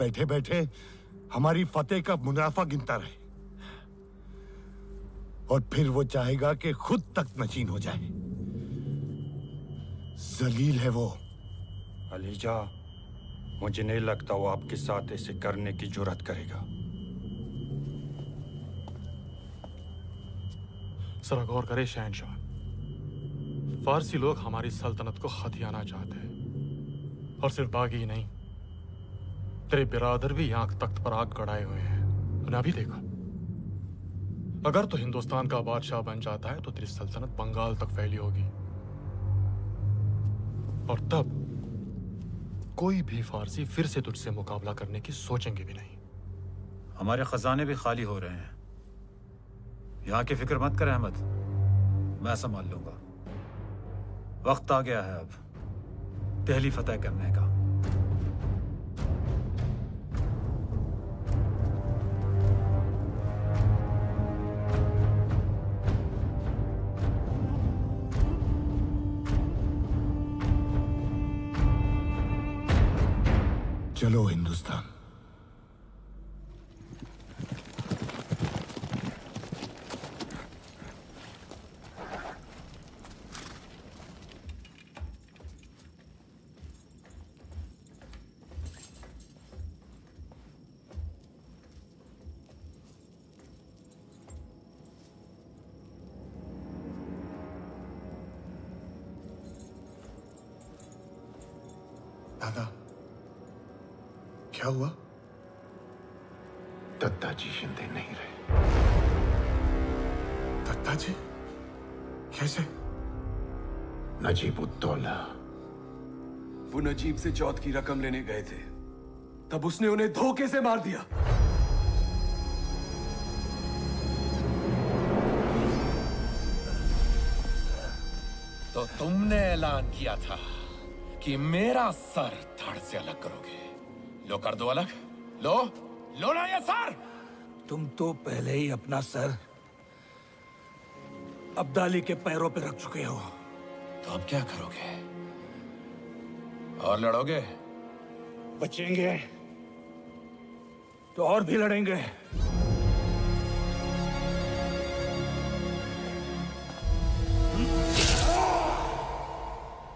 बैठे बैठे हमारी फतेह का मुनाफा गिनता रहे और फिर वो चाहेगा कि खुद तक नशीन हो जाए। जलील है वो। अलीजा, मुझे नहीं लगता वो आपके साथ ऐसे करने की जुर्रत करेगा। जरा गौर करे शहंशाह, फारसी लोग हमारी सल्तनत को हथियाना चाहते हैं, और सिर्फ बागी ही नहीं, तेरे बिरादर भी यहाँ तख्त पर आग गड़ाए हुए हैं। तूने अभी देखा। अगर तो हिंदुस्तान का बादशाह बन जाता है तो तेरी सल्तनत बंगाल तक फैली होगी, और तब कोई भी फारसी फिर से तुझसे मुकाबला करने की सोचेंगे भी नहीं। हमारे खजाने भी खाली हो रहे हैं। यहाँ की फिक्र मत कर अहमद, मैं संभाल लूंगा। वक्त आ गया है अब दिल्ली फतेह करने का। चलो हिंदुस्तान। दादा, क्या हुआ? दत्ता जी जिंदे नहीं रहे। दत्ता जी? कैसे? नजीब-उद-दौला। वो नजीब से चौथ की रकम लेने गए थे, तब उसने उन्हें धोखे से मार दिया। तो तुमने ऐलान किया था कि मेरा सर धड़ से अलग करोगे। लो कर दो अलग। लो लो ना ये सर। तुम तो पहले ही अपना सर अब्दाली के पैरों पे रख चुके हो। तो अब क्या करोगे? और लड़ोगे? बचेंगे तो और भी लड़ेंगे।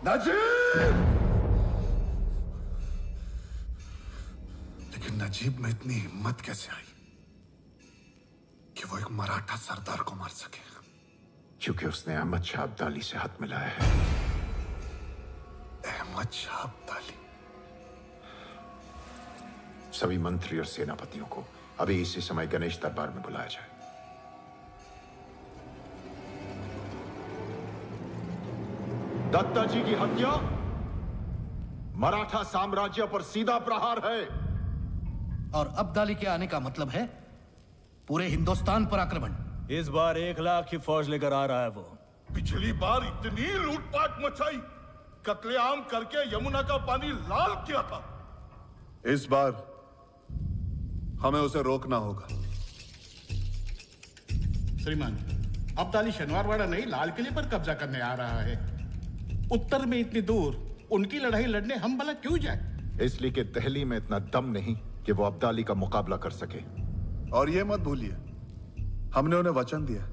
नजीब! लेकिन नजीब में इतनी हिम्मत कैसे आई कि वो एक मराठा सरदार को मार सके? क्योंकि उसने अहमद शाह अब्दाली से हाथ मिलाया है। अहमद शाह अब्दाली? सभी मंत्री और सेनापतियों को अभी इसी समय गणेश दरबार में बुलाया जाए। दत्ता जी की हत्या मराठा साम्राज्य पर सीधा प्रहार है। और अब्दाली के आने का मतलब है पूरे हिंदुस्तान पर आक्रमण। इस बार 1 लाख की फौज लेकर आ रहा है वो। पिछली बार इतनी लूटपाट मचाई, कत्लेआम करके यमुना का पानी लाल किया था। इस बार हमें उसे रोकना होगा। श्रीमान, अब्दाली शनिवारवाड़ा नहीं लाल किले पर कब्जा करने आ रहा है। उत्तर में इतनी दूर उनकी लड़ाई लड़ने हम भला क्यों जाए? इसलिए कि दिल्ली में इतना दम नहीं कि वो अब्दाली का मुकाबला कर सके। और ये मत भूलिए, हमने उन्हें वचन दिया,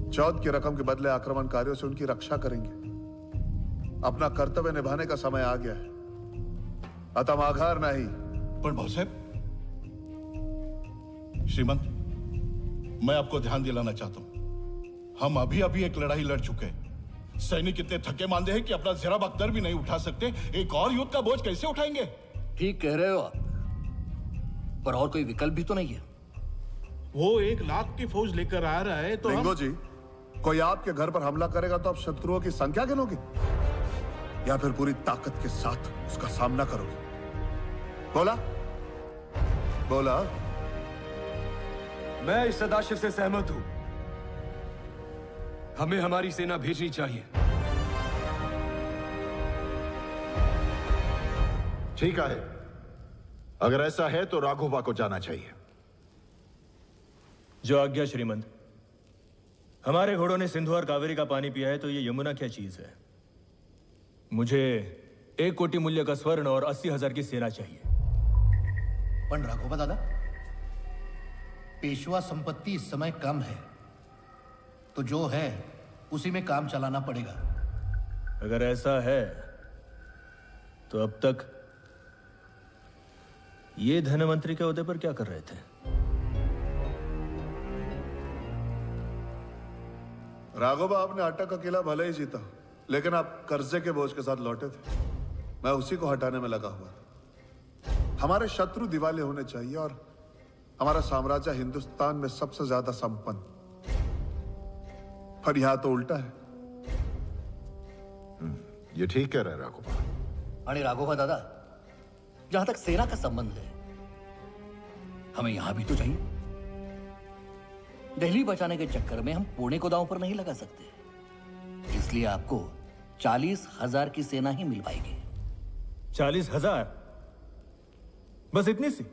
चौथ की रकम के बदले आक्रमणकारियों से उनकी रक्षा करेंगे। अपना कर्तव्य निभाने का समय आ गया है, अतः आघार नहीं। पर भाऊ साहब, श्रीमंत, मैं आपको ध्यान दिलाना चाहता हूं, हम अभी अभी एक लड़ाई लड़ चुके हैं। सैनिक इतने थके मांदे हैं कि अपना जरा बख्तर भी नहीं उठा सकते। एक और युद्ध का बोझ कैसे उठाएंगे? ठीक कह रहे हो आप, पर और कोई विकल्प भी तो नहीं है। वो 1 लाख की फौज लेकर आ रहा है तो लिंगो जी, कोई आपके घर पर हमला करेगा तो आप शत्रुओं की संख्या गिनोगे या फिर पूरी ताकत के साथ उसका सामना करोगे? बोला बोला। मैं इस सदाशिव से सहमत हूं। हमें हमारी सेना भेजनी चाहिए। ठीक है, अगर ऐसा है तो राघोबा को जाना चाहिए। जो आज्ञा श्रीमंत। हमारे घोड़ों ने सिंधु और कावेरी का पानी पिया है, तो ये यमुना क्या चीज है? मुझे 1 कोटि मूल्य का स्वर्ण और 80,000 की सेना चाहिए। पण राघोबा दादा, पेशवा संपत्ति इस समय कम है, तो जो है उसी में काम चलाना पड़ेगा। अगर ऐसा है तो अब तक ये धनमंत्री के ओहदे पर क्या कर रहे थे? राघोबा, आपने अटक अकेला भले ही जीता, लेकिन आप कर्जे के बोझ के साथ लौटे थे। मैं उसी को हटाने में लगा हुआ था। हमारे शत्रु दिवाले होने चाहिए और हमारा साम्राज्य हिंदुस्तान में सबसे ज्यादा संपन्न, पर यहां तो उल्टा है। ये ठीक कह रहे राघोबा। अरे राघोबा दादा, जहां तक सेना का संबंध है, हमें यहां भी तो चाहिए। दिल्ली बचाने के चक्कर में हम पुणे को दांव पर नहीं लगा सकते, इसलिए आपको 40,000 की सेना ही मिल पाएगी। 40,000? बस इतनी सी?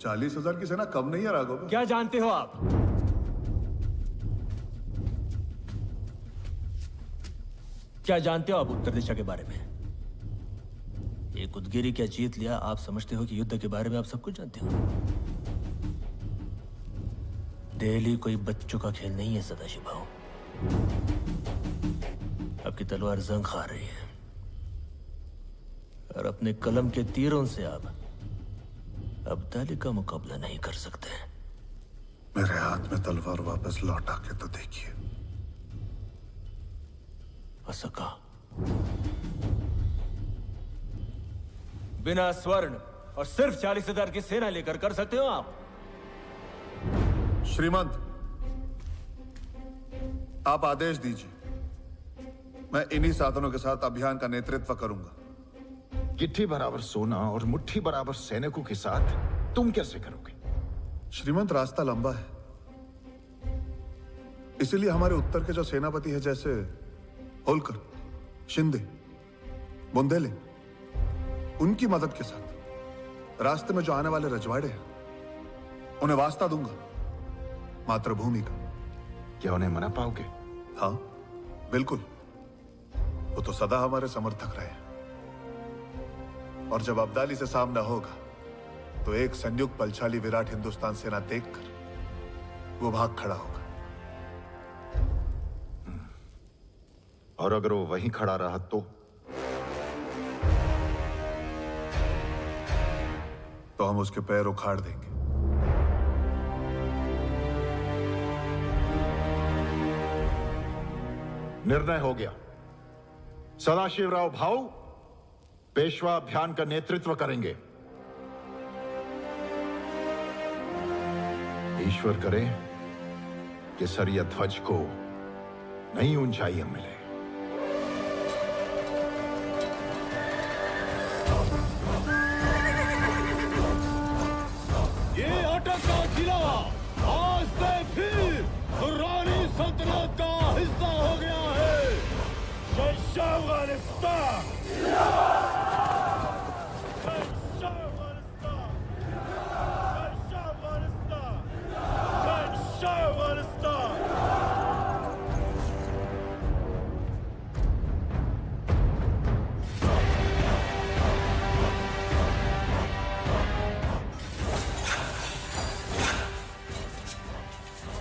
40,000 की सेना कम नहीं है राघोबा। क्या जानते हो आप? क्या जानते हो आप उत्तर दिशा के बारे में? एक उदगिरी क्या जीत लिया, आप समझते हो कि युद्ध के बारे में आप सब कुछ जानते हो? दिल्ली कोई बच्चों का खेल नहीं है सदाशिव भाऊ। आपकी तलवार जंग खा रही है और अपने कलम के तीरों से आप अब्दाली का मुकाबला नहीं कर सकते। मेरे हाथ में तलवार वापस लौटा के तो देखिए। असका, बिना स्वर्ण और सिर्फ 40,000 की सेना लेकर कर सकते हो आप? श्रीमंत, आप आदेश दीजिए, मैं इन्हीं साधनों के साथ अभियान का नेतृत्व करूंगा। गिट्टी बराबर सोना और मुट्ठी बराबर सैनिकों के साथ तुम कैसे करोगे? श्रीमंत, रास्ता लंबा है, इसीलिए हमारे उत्तर के जो सेनापति हैं, जैसे होलकर, शिंदे, बुंदेले, उनकी मदद के साथ रास्ते में जो आने वाले रजवाड़े हैं, उन्हें वास्ता दूंगा मातृभूमि का। क्या उन्हें मना पाओगे? हाँ बिल्कुल, वो तो सदा हमारे समर्थक रहे हैं। और जब अब्दाली से सामना होगा तो एक संयुक्त बलशाली विराट हिंदुस्तान सेना देखकर वो भाग खड़ा होगा। और अगर वो वहीं खड़ा रहा तो हम उसके पैर उखाड़ देंगे। निर्णय हो गया। सदाशिवराव भाऊ पेशवा अभियान का नेतृत्व करेंगे। ईश्वर करे कि सरिया ध्वज को नई ऊंचाइयां मिले। ये अटक का किला आज से फिर दुर्रानी सल्तनत का हिस्सा हो गया है। जय अफगानिस्तान।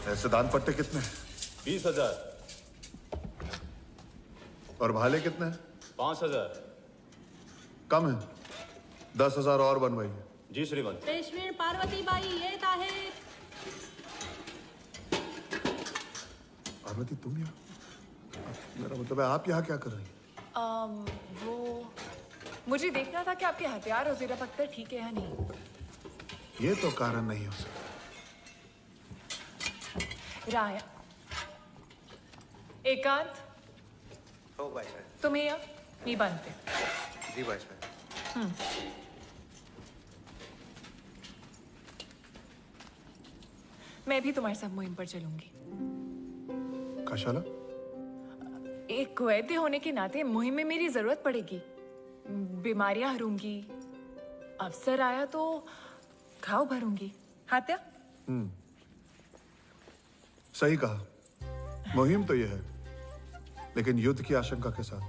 ऐसे दान पट्टे कितने हैं? 20,000। और भाले कितने हैं? 5,000। कम है, 10,000 और बनवाइए। जी श्रीमंत। पेशवेन पार्वती बाई येत आहे। पार्वती, तुम यहाँ? मेरा मतलब है, आप यहाँ क्या कर रही हैं? वो मुझे देखना था कि आपके हथियार और ज़ेरा पख्तर ठीक है या नहीं। ये तो कारण नहीं हो सकता। राया, एकांत, हो बाई साहेब। तुम्ही या मी बांधते। जी बाई साहेब। मैं भी तुम्हारे साथ मुहिम पर चलूंगी। कशाला? एक वैद्य होने के नाते मुहिम में मेरी जरूरत पड़ेगी। बीमारियां हरूंगी, अवसर आया तो घाव भरूंगी। हात्या? सही कहा। मुहिम तो यह है, लेकिन युद्ध की आशंका के साथ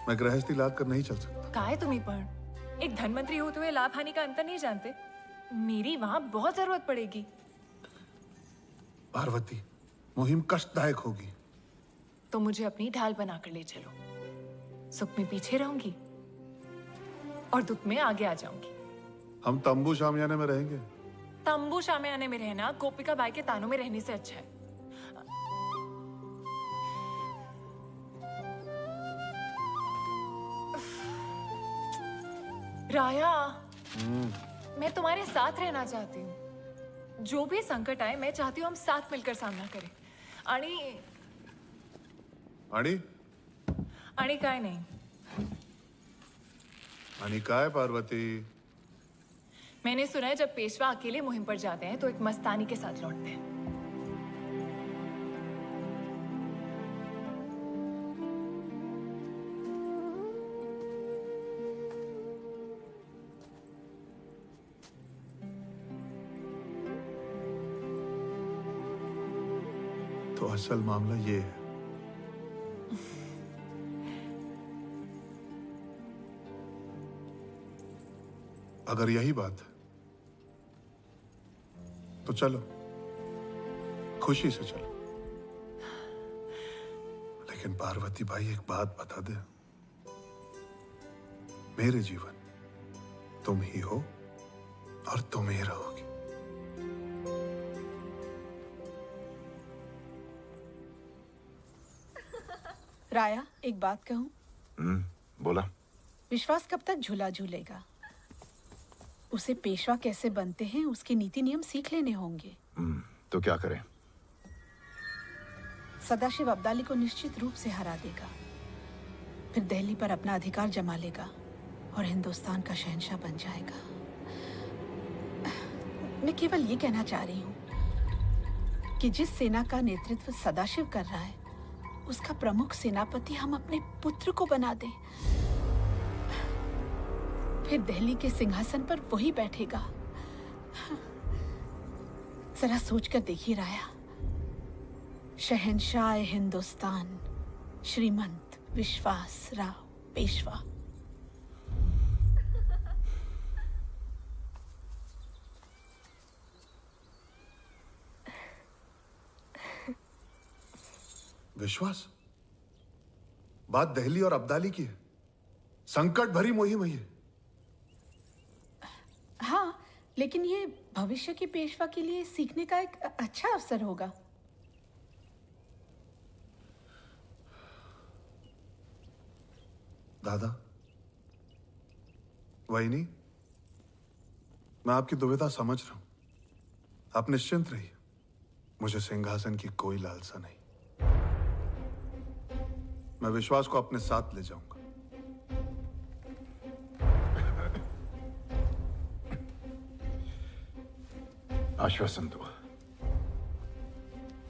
मैं गृहस्थी लाद कर नहीं चल सकता। काय तुम्ही पण? एक धनमंत्री होते हुए लाभ हानि का अंतर नहीं जानते? मेरी वहां बहुत जरूरत पड़ेगी। पार्वती, मुहिम कष्टदायक होगी। तो मुझे अपनी ढाल बनाकर ले चलो। सुख में पीछे रहूंगी और दुख में आगे आ जाऊंगी। हम तंबू शामियाने में रहेंगे। तंबू शामियाने में रहना गोपिका बाई के तानों में रहने से अच्छा है। राया, मैं तुम्हारे साथ रहना चाहती हूँ। जो भी संकट आए, मैं चाहती हूँ हम साथ मिलकर सामना करें। आणि काय नहीं। आणि काय पार्वती? मैंने सुना है जब पेशवा अकेले मुहिम पर जाते हैं तो एक मस्तानी के साथ लौटते हैं। तो असल मामला ये है। अगर यही बात है तो चलो, खुशी से चलो। लेकिन पार्वती भाई, एक बात बता दे, मेरे जीवन तुम ही हो और तुम ही रहोगी। राया, एक बात कहूं? बोला। विश्वास कब तक झूला झूलेगा? उसे पेशवा कैसे बनते हैं उसके नीति नियम सीख लेने होंगे। तो क्या करें? सदाशिव अब्दाली को निश्चित रूप से हरा देगा, फिर दिल्ली पर अपना अधिकार जमा लेगा और हिंदुस्तान का शहंशाह बन जाएगा। मैं केवल ये कहना चाह रही हूँ कि जिस सेना का नेतृत्व सदाशिव कर रहा है उसका प्रमुख सेनापति हम अपने पुत्र को बना दें, फिर दिल्ली के सिंहासन पर वही बैठेगा। जरा सोचकर देखिए राया, शहंशाह हिंदुस्तान श्रीमंत विश्वास राव पेशवा। विश्वास, बात दिल्ली और अब्दाली की है। संकट भरी मुहिम है ये। हाँ, लेकिन ये भविष्य के पेशवा के लिए सीखने का एक अच्छा अवसर होगा। दादा, वहीनी, मैं आपकी दुविधा समझ रहा हूं। आप निश्चिंत रहिए, मुझे सिंहासन की कोई लालसा नहीं। मैं विश्वास को अपने साथ ले जाऊंगा। आश्वासन दो,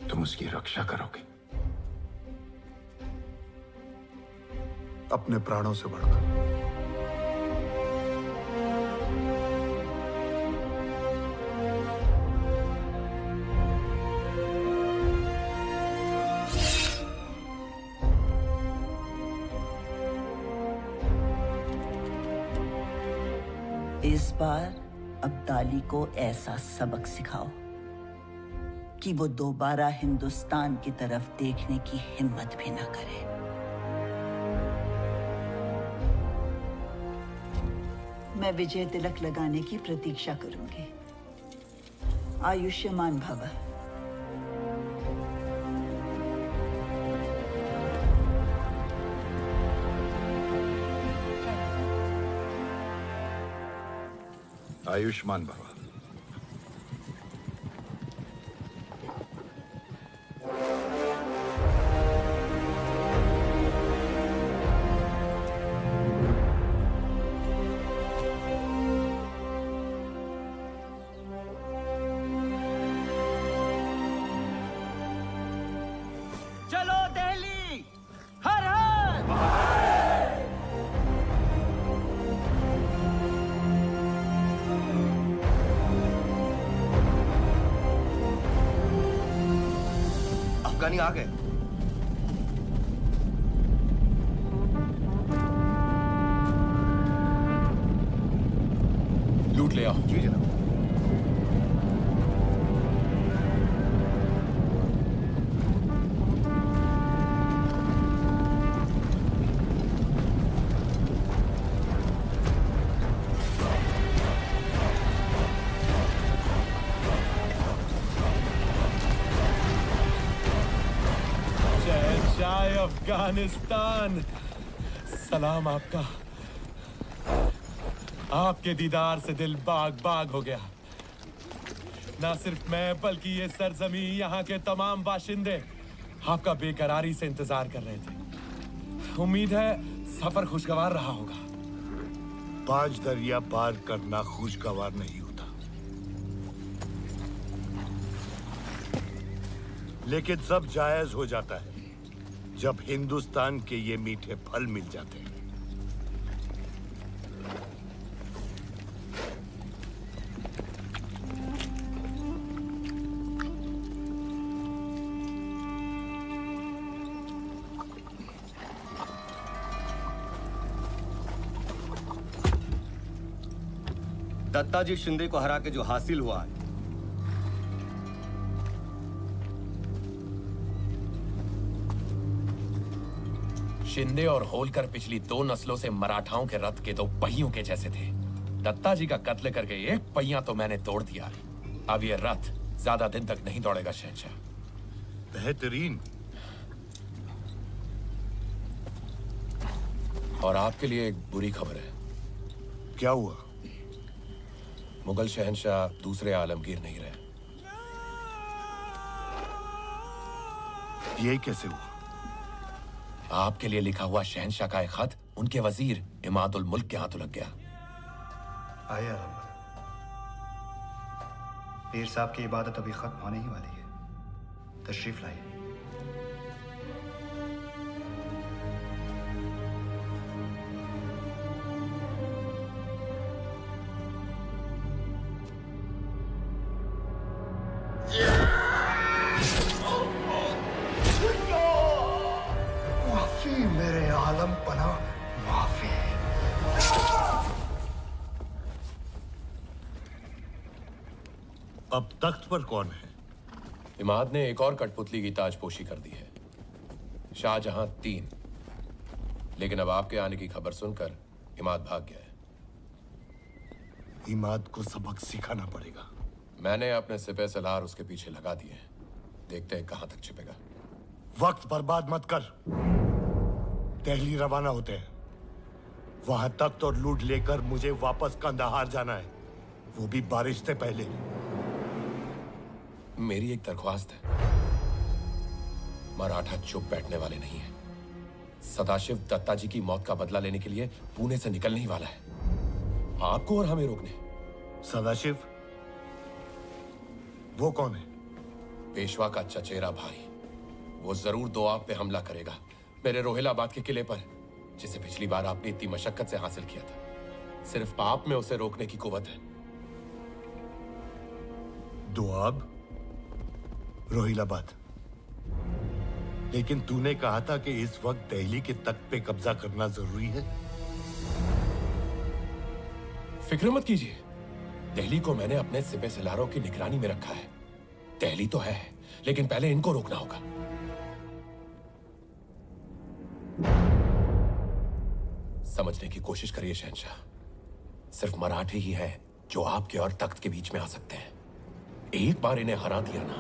तुम उसकी रक्षा करोगे। अपने प्राणों से बढ़कर। इस बार अब्दाली को ऐसा सबक सिखाओ कि वो दोबारा हिंदुस्तान की तरफ देखने की हिम्मत भी ना करे। मैं विजय तिलक लगाने की प्रतीक्षा करूंगी। आयुष्मान भव। आयुष्मान भव। चलो दिल्ली, हर हर। अफगानी आ गए। ले आओ। जी जनाब। शहंशाह अफगानिस्तान, सलाम आपका। आपके दीदार से दिल बाग बाग हो गया। ना सिर्फ मैं बल्कि ये सरजमी, यहाँ के तमाम बाशिंदे आपका बेकरारी से इंतजार कर रहे थे। उम्मीद है सफर खुशगवार रहा होगा। 5 दरिया पार करना खुशगवार नहीं होता, लेकिन सब जायज हो जाता है जब हिंदुस्तान के ये मीठे फल मिल जाते हैं। दत्ताजी शिंदे को हरा के जो हासिल हुआ है, शिंदे और होलकर पिछली 2 नस्लों से मराठाओं के रथ के 2 पहियों के जैसे थे। दत्ताजी का कत्ल करके 1 पहिया तो मैंने तोड़ दिया। अब ये रथ ज्यादा दिन तक नहीं दौड़ेगा शहंशाह। बेहतरीन। और आपके लिए एक बुरी खबर है। क्या हुआ? मुगल शहंशाह दूसरे आलमगीर नहीं रहे। ये कैसे हुआ? आपके लिए लिखा हुआ शहंशाह का एक खत उनके वजीर इमादुल मुल्क के हाथों लग गया। आइए आराम। पीर साहब की इबादत अभी खत्म होने ही वाली है, तशरीफ लाइए। माफी मेरे आलम पना, माफी। अब तख्त पर कौन है? इमाद ने एक और कठपुतली की ताजपोशी कर दी है। शाहजहां 3, लेकिन अब आपके आने की खबर सुनकर इमाद भाग गया है। इमाद को सबक सिखाना पड़ेगा। मैंने अपने सिपह सलार उसके पीछे लगा दिए हैं। देखते हैं कहां तक छिपेगा। वक्त बर्बाद मत कर। दिल्ली रवाना होते हैं। वहां तख्त और लूट लेकर मुझे वापस कंदाहार जाना है, वो भी बारिश से पहले। मेरी एक दरख्वास्त है। मराठा चुप बैठने वाले नहीं है। सदाशिव दत्ताजी की मौत का बदला लेने के लिए पुणे से निकलने ही वाला है। आपको और हमें रोकने। सदाशिव? वो कौन है? पेशवा का चचेरा भाई। वो जरूर दोआब पे हमला करेगा, मेरे रोहिलाबाद के किले पर, जिसे पिछली बार आपने इतनी मशक्कत से हासिल किया था। सिर्फ आप में उसे रोकने की कुव्वत है। दोआब? रोहिलाबाद? लेकिन तूने कहा था कि इस वक्त दिल्ली के तख्त पे कब्जा करना जरूरी है। फिक्र मत कीजिए, दिल्ली को मैंने अपने सिपह सलारों की निगरानी में रखा है। दिल्ली तो है, लेकिन पहले इनको रोकना होगा। समझने की कोशिश करिए शहंशाह, सिर्फ मराठे ही हैं जो आपके और तख्त के बीच में आ सकते हैं। एक बार इन्हें हरा दिया ना,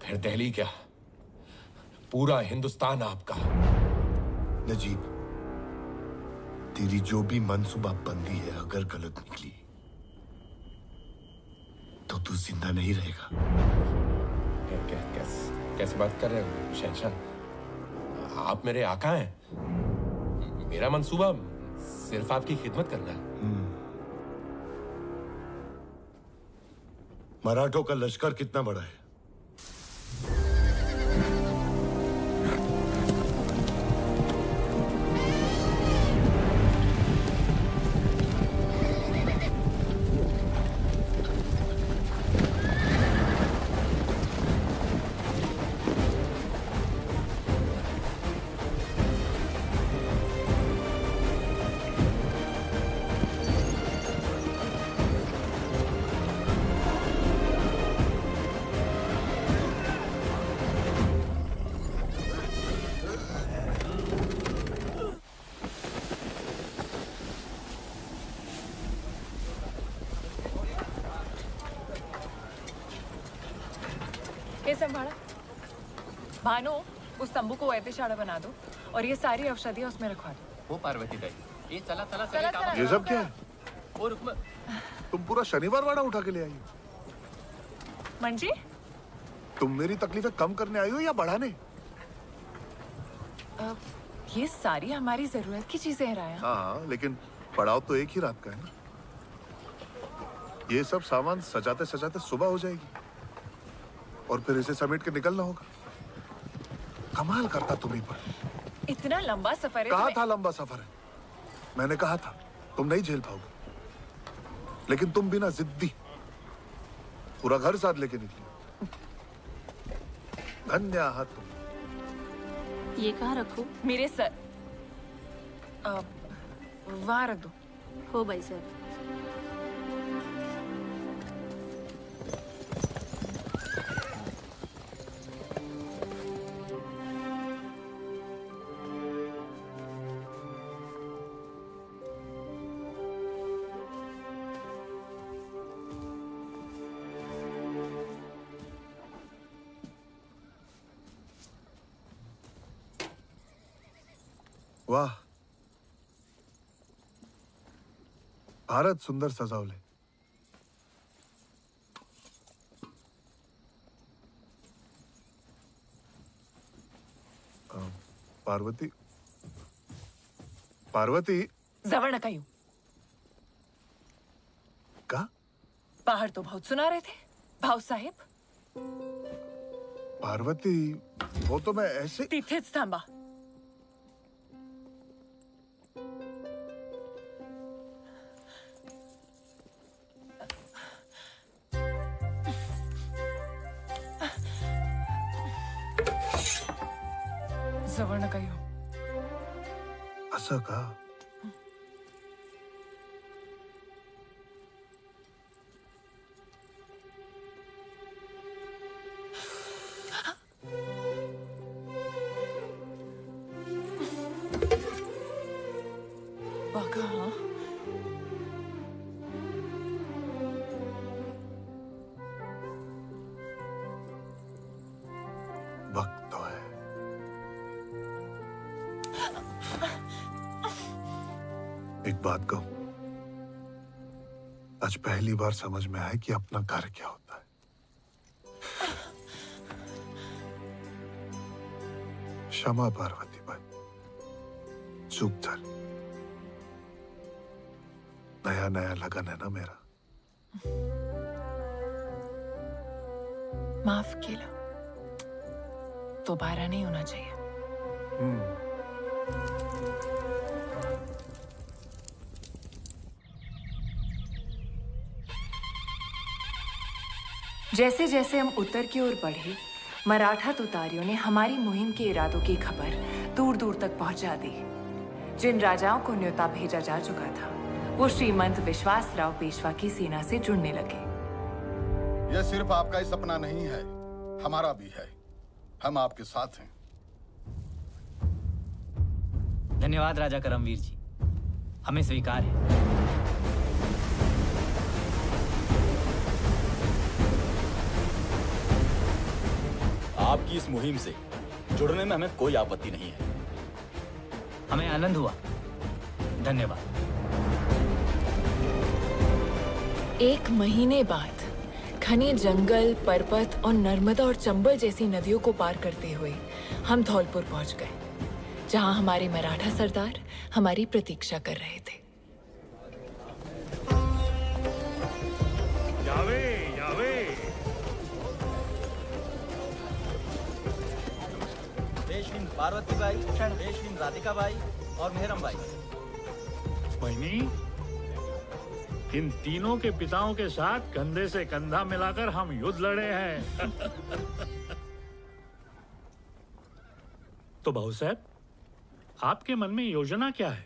फिर दिल्ली क्या, पूरा हिंदुस्तान आपका। नजीब, तेरी जो भी मनसूबा बंदी है अगर गलत निकली तो तू जिंदा नहीं रहेगा। कैसे बात कर रहे हो शहंशाह? आप मेरे आका हैं। मेरा मंसूबा सिर्फ आपकी खिदमत करना है। मराठों का लश्कर कितना बड़ा है? ये संभाला। भानु, उस तंबू को वैद्यशाला बना दो और ये सारी औषधियाँ उसमें रखवा दो। वो पार्वती दाई, ये चला चला चला, चला, ये सब क्या है? वो रुकमा। तुम पूरा शनिवार वाड़ा उठा के ले आई हो। मंजी, तुम मेरी तकलीफें कम करने आई हो या बढ़ाने? ये सारी हमारी जरूरत की चीजें हैं राया। हाँ, लेकिन पड़ाव तो एक ही रात का है ना। ये सब सामान सजाते सजाते सुबह हो जाएगी और फिर इसे समेट के निकलना होगा। कमाल करता तुम्हीं पर। इतना लंबा सफर है। कहा था लंबा सफर है। मैंने कहा था तुम नहीं झेल पाओगे, लेकिन तुम बिना जिद्दी पूरा घर साथ लेके निकली। धन्य हाथ तुम। ये कहाँ रखो? मेरे सर। वहां रख दो। हो भाई सर। वाह, भारत सुंदर सजावले। पार्वती, पार्वती। जवळ नका येऊ। का? बाहर तो बहुत सुना रहे थे भाऊ साहेब। पार्वती, वो तो मैं ऐसे। तिथेच थांबा। जवळ नका येऊ। असं का? बघा, वक्त तो है। एक बात कहूं, आज पहली बार समझ में आया कि अपना घर क्या होता है। क्षमा पार्वती बाई, चूक झाली। नया नया लगन है ना मेरा। माफ केलं। दोबारा नहीं होना चाहिए। जैसे जैसे हम उत्तर की ओर बढ़े, मराठा तुतारियों ने हमारी मुहिम के इरादों की खबर दूर दूर तक पहुंचा दी। जिन राजाओं को न्योता भेजा जा चुका था, वो श्रीमंत विश्वासराव पेशवा की सेना से जुड़ने लगे। यह सिर्फ आपका ही सपना नहीं है, हमारा भी है। हम आपके साथ हैं। धन्यवाद राजा करमवीर जी, हमें स्वीकार है। आपकी इस मुहिम से जुड़ने में हमें कोई आपत्ति नहीं है। हमें आनंद हुआ। धन्यवाद। 1 महीने बाद घने जंगल, पर्वत और नर्मदा और चंबल जैसी नदियों को पार करते हुए हम धौलपुर पहुंच गए, जहां हमारे मराठा सरदार हमारी प्रतीक्षा कर रहे थे। यावे, यावे। देशविन पार्वती बाई, देशविन राधिका बाई और मेहरम बाई। बहनी, इन तीनों के पिताओं के साथ कंधे से कंधा मिलाकर हम युद्ध लड़े हैं। तो बाबू साहब, आपके मन में योजना क्या है?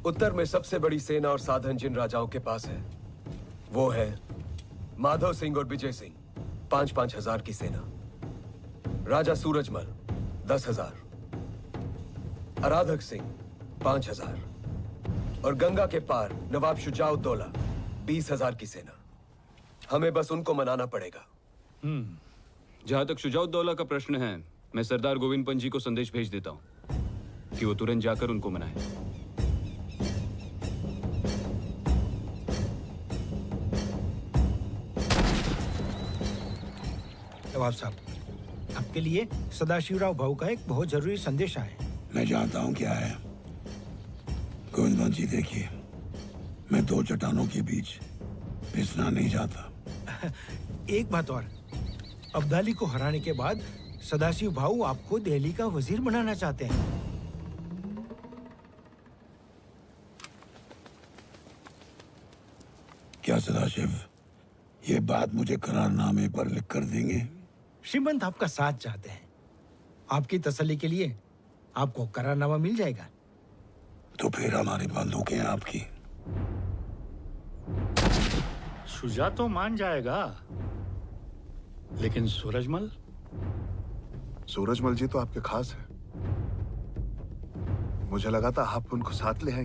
उत्तर में सबसे बड़ी सेना और साधन जिन राजाओं के पास है, वो है माधव सिंह और विजय सिंह, 5-5 हजार की सेना। राजा सूरजमल 10,000, आराधक सिंह 5,000 और गंगा के पार नवाब शुजाउद्दौला 20,000 की सेना। हमें बस उनको मनाना पड़ेगा। जहां तक शुजाउद्दौला का प्रश्न है, मैं सरदार गोविंद पंत जी को संदेश भेज देता हूं कि वो तुरंत जाकर उनको मनाएं। नवाब साहब, आपके लिए सदाशिवराव भाऊ का एक बहुत जरूरी संदेश आया है। मैं जानता हूं क्या है। गोविंद पंत जी, देखिए, मैं दो चट्टानों के बीच पिसना नहीं चाहता। एक बात और, अब्दाली को हराने के बाद सदाशिव भाऊ आपको दिल्ली का वजीर बनाना चाहते हैं। क्या सदाशिव ये बात मुझे करारनामे पर लिख कर देंगे? श्रीमंत आपका साथ चाहते हैं। आपकी तसल्ली के लिए आपको करारनामा मिल जाएगा। तो फिर हमारी बंदूकें आपकी। शुजा तो मान जाएगा, लेकिन सूरजमल? सूरजमल जी तो आपके खास हैं। मुझे लगा था आप उनको साथ ले आएंगे।